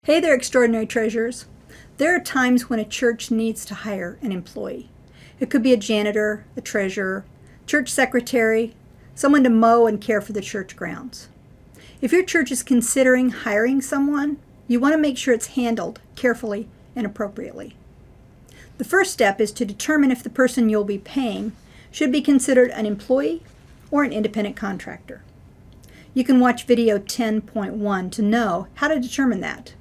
Hey there, extraordinary treasurers. There are times when a church needs to hire an employee. It could be a janitor, a treasurer, church secretary, someone to mow and care for the church grounds. If your church is considering hiring someone, you want to make sure it's handled carefully and appropriately. The first step is to determine if the person you'll be paying should be considered an employee or an independent contractor. You can watch video 10.1 to know how to determine that.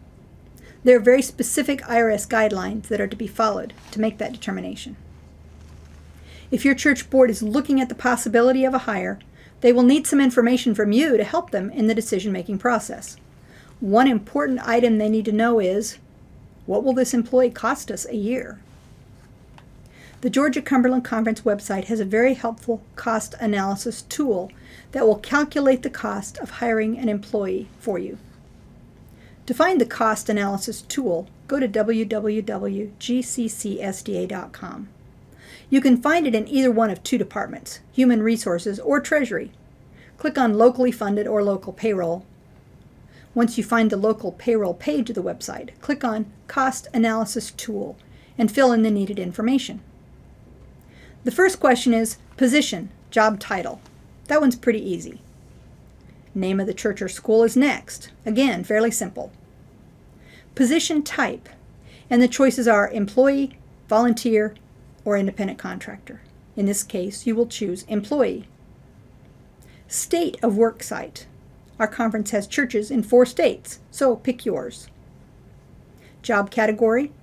There are very specific IRS guidelines that are to be followed to make that determination. If your church board is looking at the possibility of a hire, they will need some information from you to help them in the decision-making process. One important item they need to know is, what will this employee cost us a year? The Georgia-Cumberland Conference website has a very helpful cost analysis tool that will calculate the cost of hiring an employee for you. To find the cost analysis tool, go to www.gccsda.com. You can find it in either one of two departments, Human Resources or Treasury. Click on Locally Funded or Local Payroll. Once you find the local payroll page of the website, click on Cost Analysis Tool and fill in the needed information. The first question is position, job title. That one's pretty easy. Name of the church or school is next. Again, fairly simple. Position type, and the choices are employee, volunteer, or independent contractor. In this case, you will choose employee. State of work site. Our conference has churches in 4 states, so pick yours. Job category.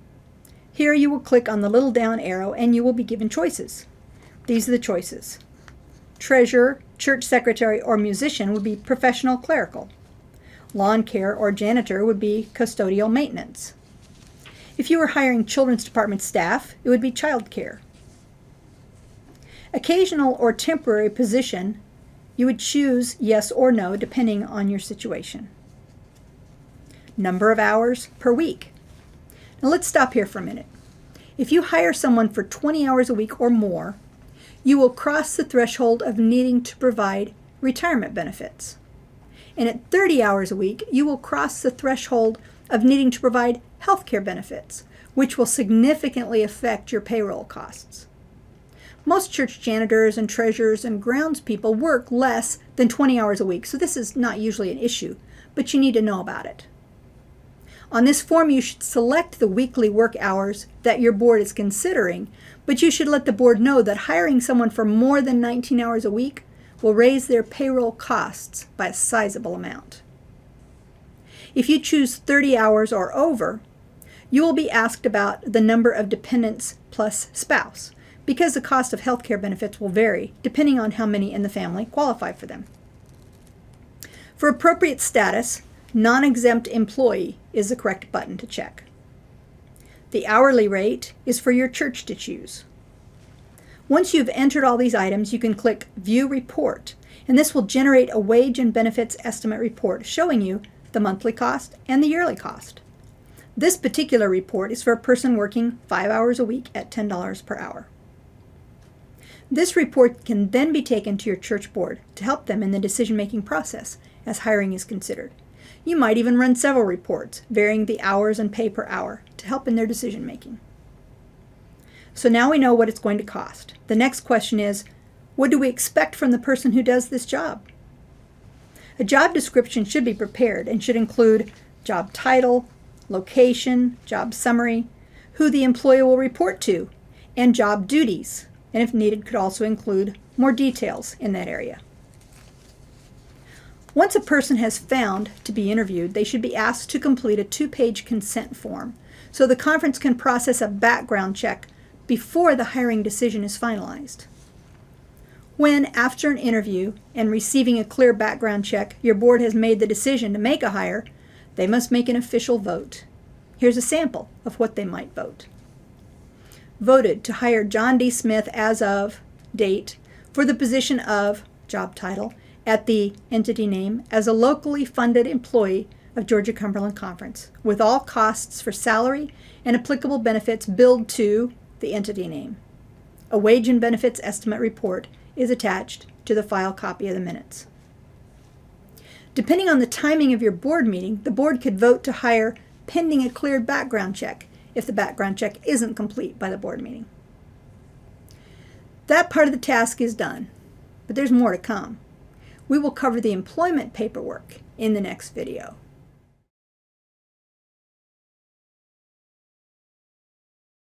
Here you will click on the little down arrow and you will be given choices. These are the choices. Treasurer, church secretary, or musician would be professional clerical. Lawn care or janitor would be custodial maintenance. If you were hiring children's department staff, it would be child care. Occasional or temporary position, you would choose yes or no depending on your situation. Number of hours per week. Now let's stop here for a minute. If you hire someone for 20 hours a week or more, you will cross the threshold of needing to provide retirement benefits. And at 30 hours a week, you will cross the threshold of needing to provide health care benefits, which will significantly affect your payroll costs. Most church janitors and treasurers and groundspeople work less than 20 hours a week, so this is not usually an issue, but you need to know about it. On this form, you should select the weekly work hours that your board is considering, but you should let the board know that hiring someone for more than 19 hours a week will raise their payroll costs by a sizable amount. If you choose 30 hours or over, you will be asked about the number of dependents plus spouse, because the cost of health care benefits will vary depending on how many in the family qualify for them. For appropriate status, non-exempt employee is the correct button to check. The hourly rate is for your church to choose. Once you've entered all these items, you can click View Report, and this will generate a wage and benefits estimate report showing you the monthly cost and the yearly cost. This particular report is for a person working 5 hours a week at $10 per hour. This report can then be taken to your church board to help them in the decision-making process as hiring is considered. You might even run several reports, varying the hours and pay per hour to help in their decision-making. So now we know what it's going to cost. The next question is, what do we expect from the person who does this job? A job description should be prepared and should include job title, location, job summary, who the employee will report to, and job duties, and if needed could also include more details in that area. Once a person has found to be interviewed, they should be asked to complete a 2-page consent form so the conference can process a background check before the hiring decision is finalized. When, after an interview and receiving a clear background check, your board has made the decision to make a hire, they must make an official vote. Here's a sample of what they might vote. Voted to hire John D. Smith as of date for the position of job title at the entity name as a locally funded employee of Georgia-Cumberland Conference, with all costs for salary and applicable benefits billed to the entity name. A wage and benefits estimate report is attached to the file copy of the minutes. Depending on the timing of your board meeting, the board could vote to hire pending a cleared background check if the background check isn't complete by the board meeting. That part of the task is done, but there's more to come. We will cover the employment paperwork in the next video.